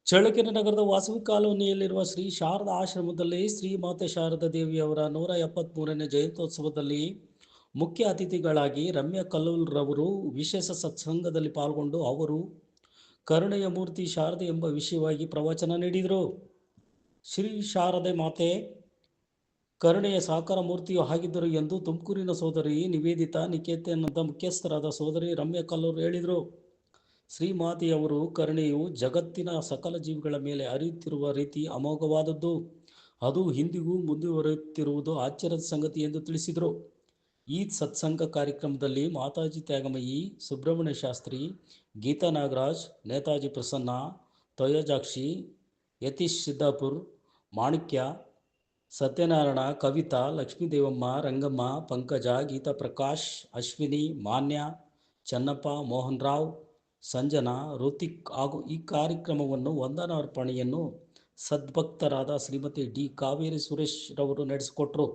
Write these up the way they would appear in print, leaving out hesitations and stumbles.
ಚಳ್ಳಕೆರೆ ನಗರದ ವಾಸವಿ ಕಾಲೋನಿಯಲ್ಲಿರುವ ಶ್ರೀ ಶಾರದಾ ಆಶ್ರಮದಲ್ಲಿ ಶ್ರೀ ಮಾತೆ ಶಾರದಾ ದೇವಿಯವರ 173ನೇ ಜಯಂತ್ಯೋತ್ಸವದಲ್ಲಿ ಮುಖ್ಯ ಅತಿಥಿಗಳಾಗಿ ರಮ್ಯಾ ಕಲ್ಲೂಲ್ರವರು ವಿಶೇಷ ಸತ್ಸಂಗದಲ್ಲಿ ಪಾಲ್ಗೊಂಡು ಅವರು ಕರುಣೆಯ ಮೂರ್ತಿ ಶಾರದೆ ಎಂಬ ವಿಷಯವಾಗಿ ಪ್ರವಚನ ನೀಡಿದರು. ಶ್ರೀ ಶಾರದೆ ಮಾತೆ ಕರುಣೆಯ ಸಾಕಾರ ಮೂರ್ತಿಯೂ ಆಗಿದ್ದರು ಎಂದು ತುಮಕೂರಿನ ಸೋದರಿ ನಿವೇದಿತಾ ನಿಕೇತನದ ಮುಖ್ಯಸ್ಥರಾದ ಸೋದರಿ ರಮ್ಯಾ ಕಲ್ಲೂರ್ ಹೇಳಿದರು. ಶ್ರೀಮಾತೆಯವರು ಕರುಣೆಯು ಜಗತ್ತಿನ ಸಕಲ ಜೀವಿಗಳ ಮೇಲೆ ಹರಿಯುತ್ತಿರುವ ರೀತಿ ಅಮೋಘವಾದದ್ದು. ಅದು ಇಂದಿಗೂ ಮುಂದುವರಿಯುತ್ತಿರುವುದು ಆಶ್ಚರ್ಯದ ಸಂಗತಿ ಎಂದು ತಿಳಿಸಿದರು. ಈ ಸತ್ಸಂಗ ಕಾರ್ಯಕ್ರಮದಲ್ಲಿ ಮಾತಾಜಿ ತ್ಯಾಗಮಯಿ, ಸುಬ್ರಹ್ಮಣ್ಯ ಶಾಸ್ತ್ರಿ, ಗೀತಾ ನಾಗರಾಜ್, ನೇತಾಜಿ ಪ್ರಸನ್ನ, ತೋಯಜಾಕ್ಷಿ, ಯತೀಶ್ ಸಿದ್ದಾಪುರ್, ಮಾಣಿಕ್ಯ, ಸತ್ಯನಾರಾಯಣ, ಕವಿತಾ, ಲಕ್ಷ್ಮೀದೇವಮ್ಮ, ರಂಗಮ್ಮ, ಪಂಕಜ, ಗೀತಾ ಪ್ರಕಾಶ್, ಅಶ್ವಿನಿ, ಮಾನ್ಯ, ಚನ್ನಪ್ಪ, ಮೋಹನ್ ರಾವ್, ಸಂಜನಾ, ಋತಿಕ್ ಹಾಗೂ ಈ ಕಾರ್ಯಕ್ರಮವನ್ನು ವಂದನಾರ್ಪಣೆಯನ್ನು ಸದ್ಭಕ್ತರಾದ ಶ್ರೀಮತಿ ಡಿ ಕಾವೇರಿ ಸುರೇಶ್ ರವರು ನಡೆಸಿಕೊಟ್ರು.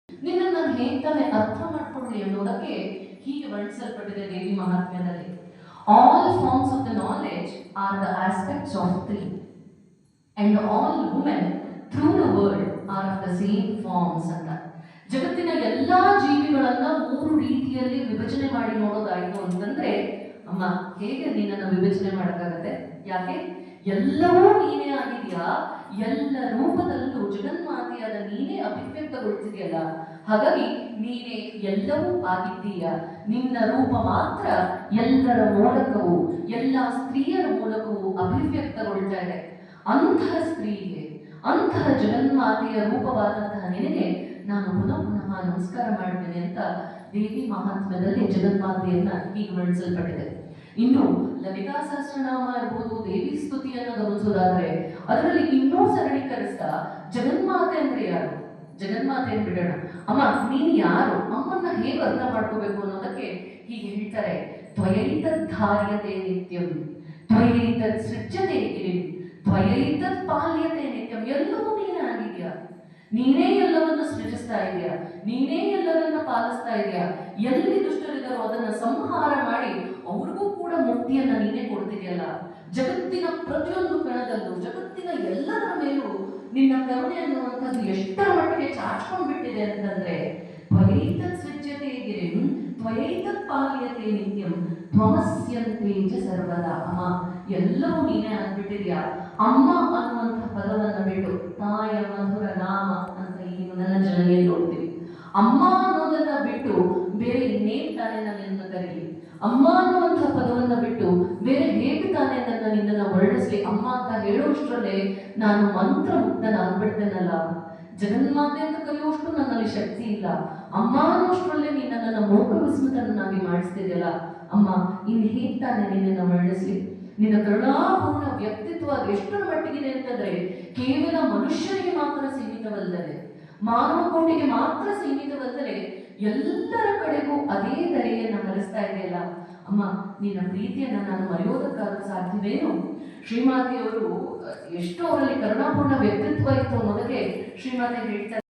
ನಿನ್ನನ್ನು ಹೇಗೆ ಅರ್ಥ ಮಾಡ್ಕೊಳ್ಳಿ ಅನ್ನೋದಕ್ಕೆ ಹೀಗೆ ವರ್ಣಿಸಲ್ಪಟ್ಟಿದೆ ದೇವಿ ಮಹಾತ್ಮ್ಯದಲ್ಲಿ. All forms of the knowledge are the aspects of three and all women through the world are of the same forms ಅಂತ. ಜಗತ್ತಿನ ಎಲ್ಲಾ ಜೀವಿಗಳನ್ನ ಮೂರು ರೀತಿಯಲ್ಲಿ ವಿಭಜನೆ ಮಾಡಿ ನೋಡೋದಾಯಿತು ಅಂತಂದ್ರೆ, ಅಮ್ಮ ಹೇಗೆ ನಿನ್ನನ್ನು ವಿಭಜನೆ ಮಾಡಕ್ಕಾಗತ್ತೆ? ಯಾಕೆ? ಎಲ್ಲವೂ ನೀನೇ ಆಗಿದೆಯಾ, ಎಲ್ಲ ರೂಪದಲ್ಲೂ ಜಗನ್ಮಾತೆಯಾದ ನೀನೇ ಅಭಿವ್ಯಕ್ತಗೊಳಿಸಿದೆಯಲ್ಲ, ಹಾಗಾಗಿ ನೀನೇ ಎಲ್ಲವೂ ಆಗಿದ್ದೀಯ. ನಿನ್ನ ರೂಪ ಮಾತ್ರ ಎಲ್ಲರ ಮೂಲಕವೂ ಎಲ್ಲ ಸ್ತ್ರೀಯರ ಮೂಲಕವೂ ಅಭಿವ್ಯಕ್ತಗೊಳ್ತಾ ಇದೆ. ಅಂತಹ ಸ್ತ್ರೀಗೆ, ಅಂತಹ ಜಗನ್ಮಾತೆಯ ರೂಪವಾದಂತಹ ನಿನಗೆ ನಾನು ಪುನಃ ನಮಸ್ಕಾರ ಮಾಡ್ತೇನೆ ಅಂತ ದೇವಿ ಮಹಾತ್ಮ್ಯದಲ್ಲಿ ಜಗನ್ಮಾತೆಯನ್ನ ಹೀಗೆ ವರ್ಣಿಸಲ್ಪಟ್ಟಿದೆ. ಇನ್ನು ಲಲಿತಾ ಸಹಸ್ರನಾಮ ಇರ್ಬೋದು, ದೇವಿ ಸ್ತುತಿಯನ್ನು ಗಮನಿಸೋದಾದ್ರೆ ಅದರಲ್ಲಿ ಇನ್ನೂ ಸರಳೀಕರಿಸ್ತಾ ಜಗನ್ಮಾತೆ ಅಂದ್ರೆ ಯಾರು, ಜಗನ್ಮಾತೆಯನ್ನು ಬಿಡೋಣ. ಅಮ್ಮ ನೀನು ಯಾರು, ಅಮ್ಮನ್ನ ಹೇಗೆ ಅರ್ಥ ಮಾಡ್ಕೋಬೇಕು ಅನ್ನೋದಕ್ಕೆ ಹೀಗೆ ಹೇಳ್ತಾರೆ. ತ್ವಯೈತದ್ ಧಾರ್ಯತೆ ನಿತ್ಯಂ, ತ್ವಯೈತದ್ ಸೃಜ್ಯತೆ ಗಿರಿಂ, ತ್ವಯೈತದ್ ಪಾಲ್ಯತೆ ನಿತ್ಯಂ. ಎಲ್ಲವೂ ನೀನೇ ಆಗಿದ್ಯಾ, ನೀನೇ ಎಲ್ಲವನ್ನು ಸೃಜಿಸ್ತಾ ಇದೆಯಾ, ನೀನೇ ಎಲ್ಲರನ್ನ ಪಾಲಿಸ್ತಾ ಇದೆಯಾ. ಎಲ್ಲಿ ದುಷ್ಟರಿದ್ದಾರೋ ಅದನ್ನ ಸಂಹಾರ ಮಾಡಿ ಅವ್ರಿಗೂ ಕೂಡ ಮುಕ್ತಿಯನ್ನ ನೀನೇ ಕೊಡ್ತಿದೆಯಲ್ಲ. ಜಗತ್ತಿನ ಪ್ರತಿಯೊಂದು ಕಣದಲ್ಲೂ, ಜಗತ್ತಿನ ಎಲ್ಲದರ ಮೇಲೂ ನಿನ್ನ ಕರುಣೆ ಅನ್ನುವಂಥದ್ದು ಎಷ್ಟರ ಮಟ್ಟಿಗೆ ಚಾಚ್ಕೊಂಡ್ಬಿಟ್ಟಿದೆ ಅಂತಂದ್ರೆ, ತ್ವಯೈತತ್ ಸೃಜ್ಯತೆ ಗಿರಿಂ ತ್ವಯೈತತ್ ಪಾಲ್ಯತೆ ನಿತ್ಯಂ ತ್ವಮಸ್ಯಂತೆ ಚ ಸರ್ವದಾ. ಅಮ್ಮ ಎಲ್ಲವೂ ನೀನೇ ಆಗ್ಬಿಟ್ಟಿದ್ಯಾ. ಅಮ್ಮ ಅನ್ನುವಂಥ ಪದವನ್ನ ಬಿಟ್ಟು ತಾಯ ಮಧುರ ನಾಮ ಅಂತ ಏನು ನನ್ನ ಜನನಿಯಲ್ಲಿ ನೋಡ್ತೀವಿ. ಅಮ್ಮ ಅನ್ನೋದನ್ನ ಬಿಟ್ಟು ಬೇರೆ ಇನ್ನೇನ್ ತಾನೇ ನನ್ನನ್ನು ಕರೀಲಿ, ಅಮ್ಮ ಅನ್ನುವಂಥ ಪದವನ್ನ ಬಿಟ್ಟು ಬೇರೆ ಹೇಗೆ ತಾನೇ ನಿನ್ನನ್ನು ವರ್ಣಿಸ್ಲಿ. ಅಮ್ಮ ಅಂತ ಹೇಳುವಷ್ಟರಲ್ಲೇ ನಾನು ಮಂತ್ರ ಮುಗ್ಧನಾಗ್ಬಿಡ್ತೇನಲ್ಲ. ಜಗನ್ಮಾತೆ ಅಂತ ಕರೆಯುವಷ್ಟು ನನ್ನಲ್ಲಿ ಶಕ್ತಿ ಇಲ್ಲ. ಅಮ್ಮ ಅನ್ನೋಷ್ಟರಲ್ಲೇ ನೀನು ನನ್ನನ್ನು ಮೋಕ ವಿಸ್ಮೃತನಾಗಿ ಮಾಡಿಸ್ತಿದ್ಯಲ್ಲ. ಅಮ್ಮ ಇನ್ನು ಹೇಗೆ ತಾನೇ ನಿನ್ನನ್ನು ವರ್ಣಿಸ್ಲಿ. ನಿನ್ನ ಕರುಣಾಪೂರ್ಣ ವ್ಯಕ್ತಿತ್ವ ಎಷ್ಟರ ಮಟ್ಟಿಗಿದೆ ಅಂತಂದ್ರೆ ಕೇವಲ ಮನುಷ್ಯರಿಗೆ ಮಾತ್ರ ಸೀಮಿತವಲ್ಲದೆ, ಮಾನವ ಕೋಟಿಗೆ ಮಾತ್ರ ಸೀಮಿತವಲ್ಲದೆ ಎಲ್ಲರ ಕಡೆಗೂ ಅದೇ ದರೆಯನ್ನ ಹರಿಸ್ತಾ ಇದೆಯಲ್ಲ. ಅಮ್ಮ ನಿನ್ನ ಪ್ರೀತಿಯನ್ನ ನಾನು ಮರೆಯೋದಕ್ಕಾದ್ರೂ ಸಾಧ್ಯವೇನು? ಶ್ರೀಮಾತೆಯವರು ಎಷ್ಟು ಅವರಲ್ಲಿ ಕರುಣಾಪೂರ್ಣ ವ್ಯಕ್ತಿತ್ವ ಇತ್ತು ಅನ್ನೋದಕ್ಕೆ ಶ್ರೀಮಾತೆ ಹೇಳ್ತಾರೆ.